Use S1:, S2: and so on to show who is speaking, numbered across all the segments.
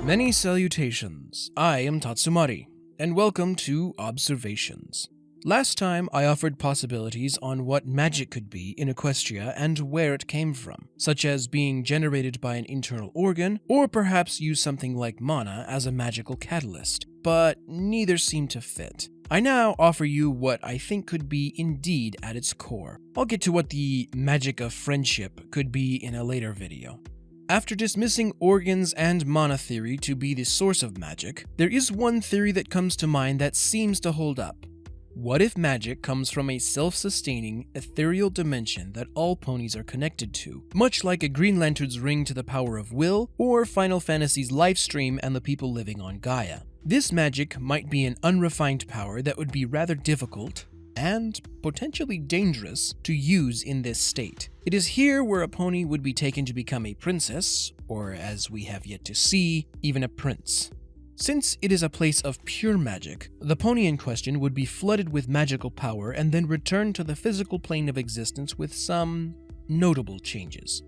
S1: Many salutations, I am Tatsumari, and welcome to Observations. Last time I offered possibilities on what magic could be in Equestria and where it came from, such as being generated by an internal organ, or perhaps use something like mana as a magical catalyst, but neither seemed to fit. I now offer you what I think could be indeed at its core. I'll get to what the magic of friendship could be in a later video. After dismissing organs and mana theory to be the source of magic, there is one theory that comes to mind that seems to hold up. What if magic comes from a self-sustaining, ethereal dimension that all ponies are connected to, much like a Green Lantern's ring to the power of will, or Final Fantasy's Lifestream and the people living on Gaia? This magic might be an unrefined power that would be rather difficult, and potentially dangerous to use in this state. It is here where a pony would be taken to become a princess, or as we have yet to see, even a prince. Since it is a place of pure magic, the pony in question would be flooded with magical power and then return to the physical plane of existence with some notable changes.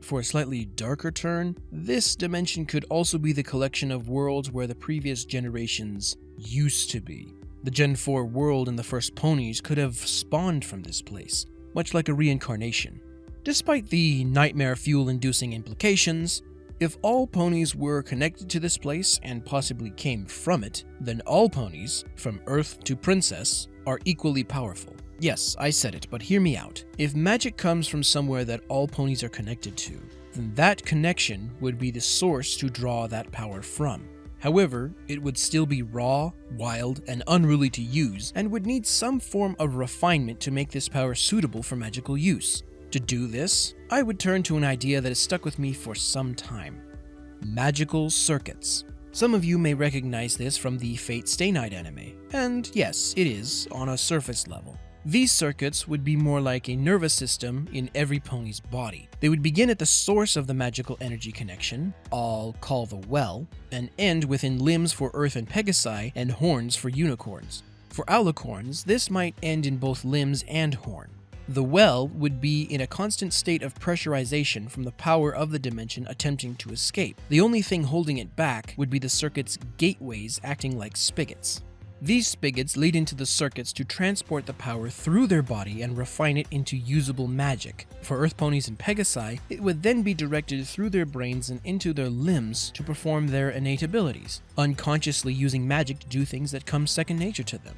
S1: For a slightly darker turn, this dimension could also be the collection of worlds where the previous generations used to be. The Gen 4 world and the first ponies could have spawned from this place, much like a reincarnation. Despite the nightmare fuel-inducing implications, if all ponies were connected to this place and possibly came from it, then all ponies, from Earth to Princess, are equally powerful. Yes, I said it, but hear me out. If magic comes from somewhere that all ponies are connected to, then that connection would be the source to draw that power from. However, it would still be raw, wild, and unruly to use, and would need some form of refinement to make this power suitable for magical use. To do this, I would turn to an idea that has stuck with me for some time. Magical circuits. Some of you may recognize this from the Fate Stay Night anime, and yes, it is, on a surface level. These circuits would be more like a nervous system in every pony's body. They would begin at the source of the magical energy connection, I'll call the well, and end within limbs for Earth and Pegasi and horns for unicorns. For alicorns, this might end in both limbs and horn. The well would be in a constant state of pressurization from the power of the dimension attempting to escape. The only thing holding it back would be the circuit's gateways acting like spigots. These spigots lead into the circuits to transport the power through their body and refine it into usable magic. For Earth ponies and Pegasi, it would then be directed through their brains and into their limbs to perform their innate abilities, unconsciously using magic to do things that come second nature to them.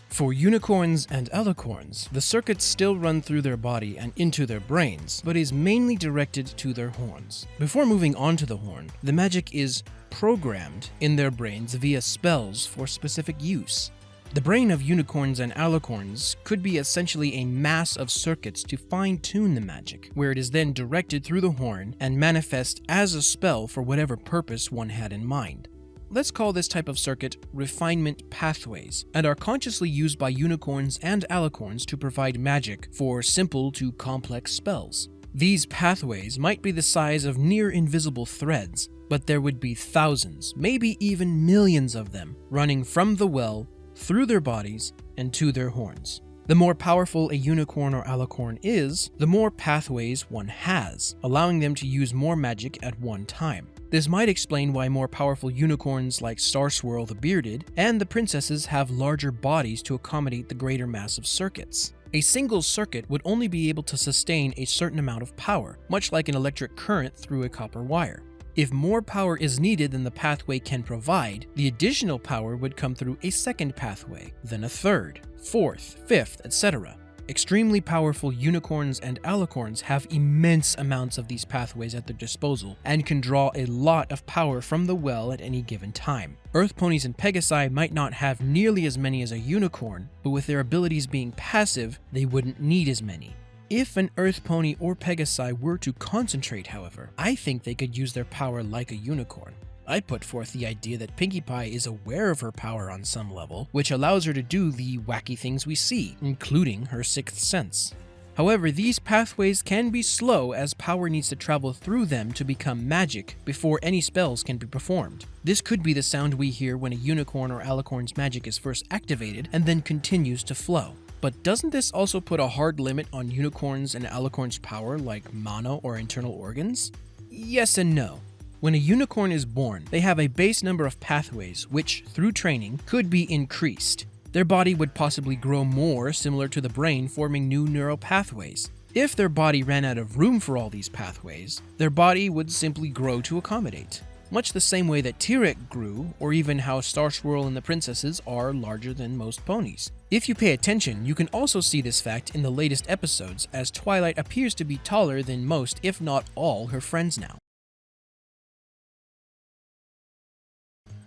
S1: For unicorns and alicorns, the circuits still run through their body and into their brains, but is mainly directed to their horns. Before moving on to the horn, the magic is programmed in their brains via spells for specific use. The brain of unicorns and alicorns could be essentially a mass of circuits to fine-tune the magic, where it is then directed through the horn and manifest as a spell for whatever purpose one had in mind. Let's call this type of circuit refinement pathways, and are consciously used by unicorns and alicorns to provide magic for simple to complex spells. These pathways might be the size of near-invisible threads, but there would be thousands, maybe even millions of them, running from the well, through their bodies, and to their horns. The more powerful a unicorn or alicorn is, the more pathways one has, allowing them to use more magic at one time. This might explain why more powerful unicorns like Starswirl the Bearded and the princesses have larger bodies to accommodate the greater mass of circuits. A single circuit would only be able to sustain a certain amount of power, much like an electric current through a copper wire. If more power is needed than the pathway can provide, the additional power would come through a second pathway, then a third, fourth, fifth, etc. Extremely powerful unicorns and alicorns have immense amounts of these pathways at their disposal and can draw a lot of power from the well at any given time. Earth ponies and Pegasi might not have nearly as many as a unicorn, but with their abilities being passive, they wouldn't need as many. If an Earth pony or Pegasi were to concentrate, however, I think they could use their power like a unicorn. I put forth the idea that Pinkie Pie is aware of her power on some level, which allows her to do the wacky things we see, including her sixth sense. However, these pathways can be slow as power needs to travel through them to become magic before any spells can be performed. This could be the sound we hear when a unicorn or alicorn's magic is first activated and then continues to flow. But doesn't this also put a hard limit on unicorns and alicorns' power like mana or internal organs? Yes and no. When a unicorn is born, they have a base number of pathways which, through training, could be increased. Their body would possibly grow more similar to the brain, forming new neural pathways. If their body ran out of room for all these pathways, their body would simply grow to accommodate. Much the same way that T-Rex grew, or even how Star Swirl and the princesses are larger than most ponies. If you pay attention, you can also see this fact in the latest episodes, as Twilight appears to be taller than most, if not all, her friends now.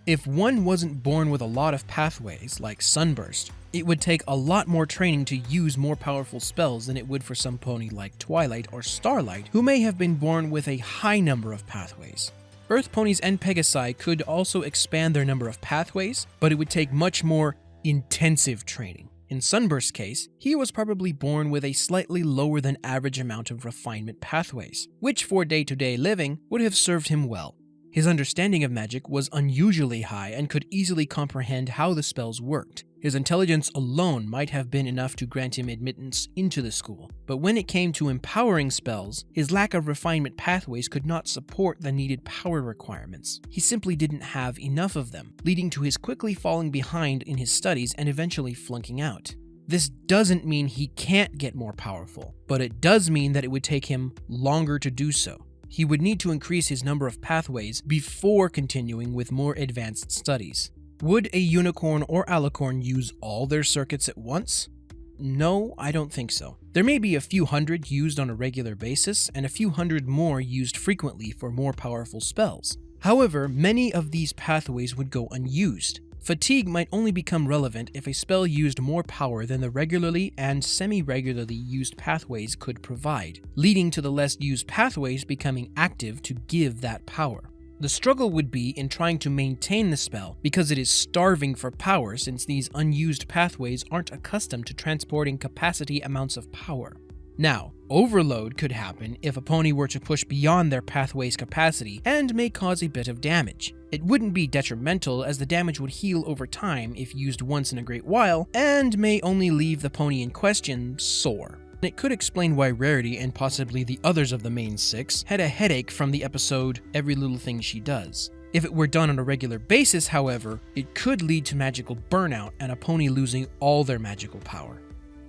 S1: If one wasn't born with a lot of pathways, like Sunburst, it would take a lot more training to use more powerful spells than it would for some pony like Twilight or Starlight, who may have been born with a high number of pathways. Earth ponies and Pegasi could also expand their number of pathways, but it would take much more intensive training. In Sunburst's case, he was probably born with a slightly lower than average amount of refinement pathways, which for day-to-day living would have served him well. His understanding of magic was unusually high and could easily comprehend how the spells worked. His intelligence alone might have been enough to grant him admittance into the school, but when it came to empowering spells, his lack of refinement pathways could not support the needed power requirements. He simply didn't have enough of them, leading to his quickly falling behind in his studies and eventually flunking out. This doesn't mean he can't get more powerful, but it does mean that it would take him longer to do so. He would need to increase his number of pathways before continuing with more advanced studies. Would a unicorn or alicorn use all their circuits at once? No, I don't think so. There may be a few hundred used on a regular basis, and a few hundred more used frequently for more powerful spells. However, many of these pathways would go unused. Fatigue might only become relevant if a spell used more power than the regularly and semi-regularly used pathways could provide, leading to the less used pathways becoming active to give that power. The struggle would be in trying to maintain the spell because it is starving for power since these unused pathways aren't accustomed to transporting capacity amounts of power. Now, overload could happen if a pony were to push beyond their pathway's capacity and may cause a bit of damage. It wouldn't be detrimental as the damage would heal over time if used once in a great while and may only leave the pony in question sore. It could explain why Rarity and possibly the others of the main six had a headache from the episode Every Little Thing She Does. If it were done on a regular basis, however, it could lead to magical burnout and a pony losing all their magical power.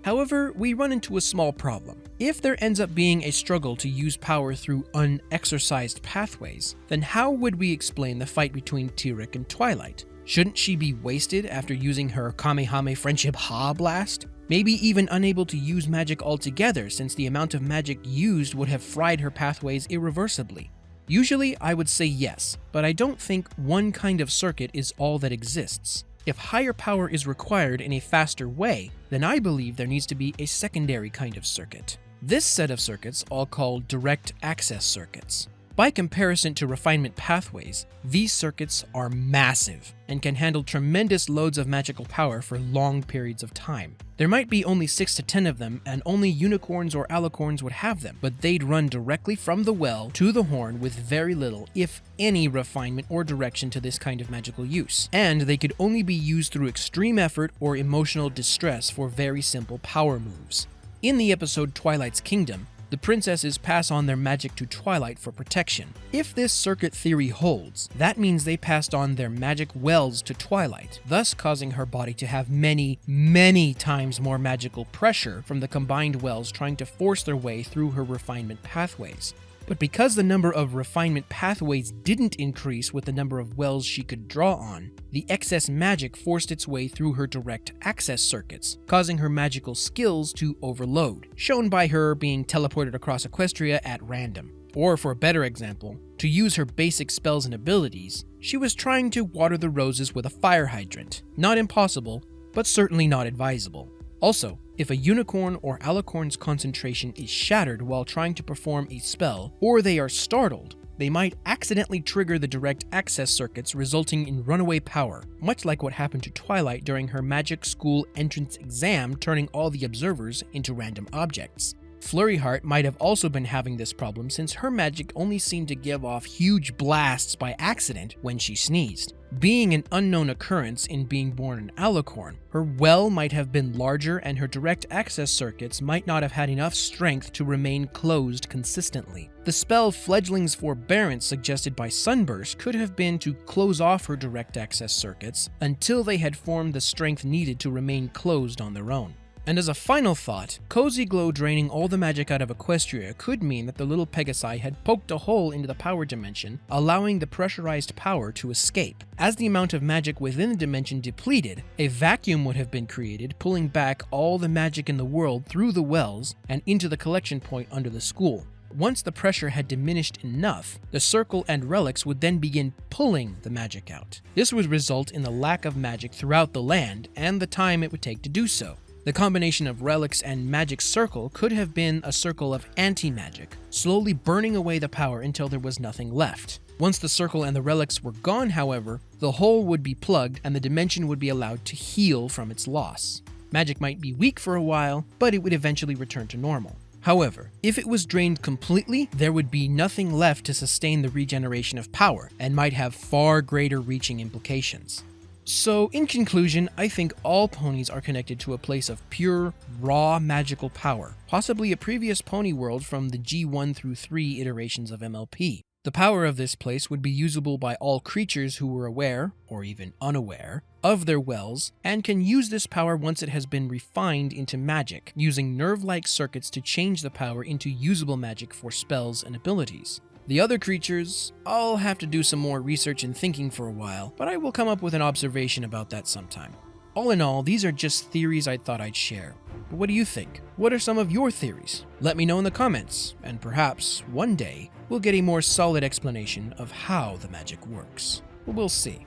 S1: However, we run into a small problem. If there ends up being a struggle to use power through unexercised pathways, then how would we explain the fight between T-Rex and Twilight? Shouldn't she be wasted after using her Kamehame Friendship Ha Blast? Maybe even unable to use magic altogether since the amount of magic used would have fried her pathways irreversibly. Usually I would say yes, but I don't think one kind of circuit is all that exists. If higher power is required in a faster way, then I believe there needs to be a secondary kind of circuit. This set of circuits I'll call direct access circuits. By comparison to refinement pathways, these circuits are massive and can handle tremendous loads of magical power for long periods of time. There might be only 6 to 10 of them and only unicorns or alicorns would have them, but they'd run directly from the well to the horn with very little, if any, refinement or direction to this kind of magical use. And they could only be used through extreme effort or emotional distress for very simple power moves. In the episode Twilight's Kingdom, the princesses pass on their magic to Twilight for protection. If this circuit theory holds, that means they passed on their magic wells to Twilight, thus causing her body to have many, many times more magical pressure from the combined wells trying to force their way through her refinement pathways. But because the number of refinement pathways didn't increase with the number of wells she could draw on, the excess magic forced its way through her direct access circuits, causing her magical skills to overload, shown by her being teleported across Equestria at random. Or for a better example, to use her basic spells and abilities, she was trying to water the roses with a fire hydrant. Not impossible, but certainly not advisable. Also, if a unicorn or alicorn's concentration is shattered while trying to perform a spell, or they are startled, they might accidentally trigger the direct access circuits, resulting in runaway power, much like what happened to Twilight during her magic school entrance exam, turning all the observers into random objects. Flurry Heart might have also been having this problem since her magic only seemed to give off huge blasts by accident when she sneezed. Being an unknown occurrence in being born an alicorn, her well might have been larger and her direct access circuits might not have had enough strength to remain closed consistently. The spell Fledgling's Forbearance suggested by Sunburst could have been to close off her direct access circuits until they had formed the strength needed to remain closed on their own. And as a final thought, Cozy Glow draining all the magic out of Equestria could mean that the little Pegasi had poked a hole into the power dimension, allowing the pressurized power to escape. As the amount of magic within the dimension depleted, a vacuum would have been created, pulling back all the magic in the world through the wells and into the collection point under the school. Once the pressure had diminished enough, the circle and relics would then begin pulling the magic out. This would result in the lack of magic throughout the land and the time it would take to do so. The combination of relics and magic circle could have been a circle of anti-magic, slowly burning away the power until there was nothing left. Once the circle and the relics were gone, however, the hole would be plugged and the dimension would be allowed to heal from its loss. Magic might be weak for a while, but it would eventually return to normal. However, if it was drained completely, there would be nothing left to sustain the regeneration of power, and might have far greater reaching implications. So, in conclusion, I think all ponies are connected to a place of pure, raw magical power, possibly a previous pony world from the G1 through 3 iterations of MLP. The power of this place would be usable by all creatures who were aware, or even unaware, of their wells, and can use this power once it has been refined into magic, using nerve-like circuits to change the power into usable magic for spells and abilities. The other creatures, I'll have to do some more research and thinking for a while, but I will come up with an observation about that sometime. All in all, these are just theories I thought I'd share. But what do you think? What are some of your theories? Let me know in the comments, and perhaps, one day, we'll get a more solid explanation of how the magic works. We'll see.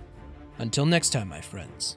S1: Until next time, my friends.